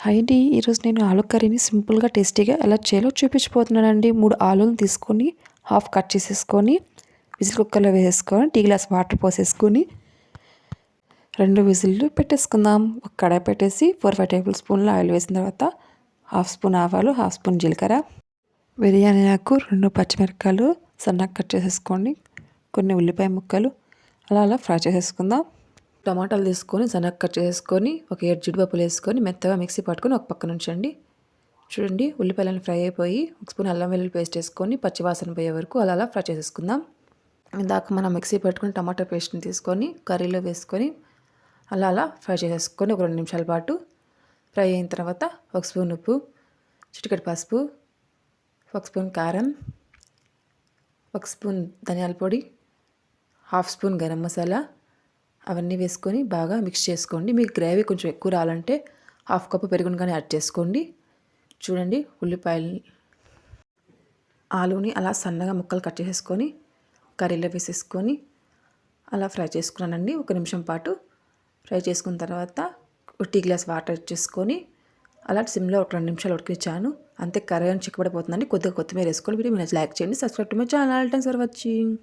Hi అండి. ఈరోజు నేను ఆలు కర్రీని సింపుల్గా టేస్టీగా ఎలా చేయాలో చూపించిపోతున్నానండి. 3 ఆలుని తీసుకొని హాఫ్ కట్ చేసేసుకొని విజిల్ కుక్కర్లో వేసేసుకొని టీ గ్లాస్ వాటర్ పోసేసుకొని 2 విజిల్లు పెట్టేసుకుందాం. ఒక కడాయి పెట్టేసి 4-5 టేబుల్ స్పూన్ల ఆయిల్ వేసిన తర్వాత హాఫ్ స్పూన్ ఆవాలు, హాఫ్ స్పూన్ జీలకర్ర, బిర్యానీ ఆకు, 2 పచ్చిమిరపకాయలు సన్నగా కట్ చేసేసుకోండి. కొన్ని ఉల్లిపాయ ముక్కలు అలా ఫ్రై చేసేసుకుందాం. టమాటాలు తీసుకొని సన్నగా కట్ చేసుకొని ఒక 7 జీడిపప్పులు వేసుకొని మెత్తగా మిక్సీ పట్టుకొని ఒక పక్కన ఉంచండి. చూడండి, ఉల్లిపాయలను ఫ్రై అయిపోయి ఒక స్పూన్ అల్లం వెల్లుల్లి పేస్ట్ వేసుకొని పచ్చివాసన పోయే వరకు అలా ఫ్రై చేసేసుకుందాం. ఇందాక మనం మిక్సీ పట్టుకుని టమాటా పేస్ట్ని తీసుకొని కర్రీలో వేసుకొని అలా ఫ్రై చేసేసుకొని ఒక 2 నిమిషాల పాటు ఫ్రై అయిన తర్వాత ఒక స్పూన్ ఉప్పు, చిటికెడు పసుపు, ఒక స్పూన్ కారం, ఒక స్పూన్ ధనియాల పొడి, హాఫ్ స్పూన్ గరం మసాలా అవన్నీ వేసుకొని బాగా మిక్స్ చేసుకోండి. మీకు గ్రేవీ కొంచెం ఎక్కువ రావాలంటే హాఫ్ కప్పు పెరుగును కానీ యాడ్ చేసుకోండి. చూడండి, ఆలుని అలా సన్నగా ముక్కలు కట్ చేసేసుకొని కర్రీలో వేసేసుకొని అలా ఫ్రై చేసుకున్నానండి. 1 నిమిషం పాటు ఫ్రై చేసుకున్న తర్వాత టీ గ్లాస్ వాటర్ చేసుకొని అలా సిమ్లో ఒక 2 నిమిషాలు ఉడికించాను. అంతే, కర్రీ అని చిక్కబడిపోతుందండి. కొద్దిగా కొత్తిమీర వేసుకొని వీడియో లైక్ చేయండి. Subscribe to my channel. Thanks for watching.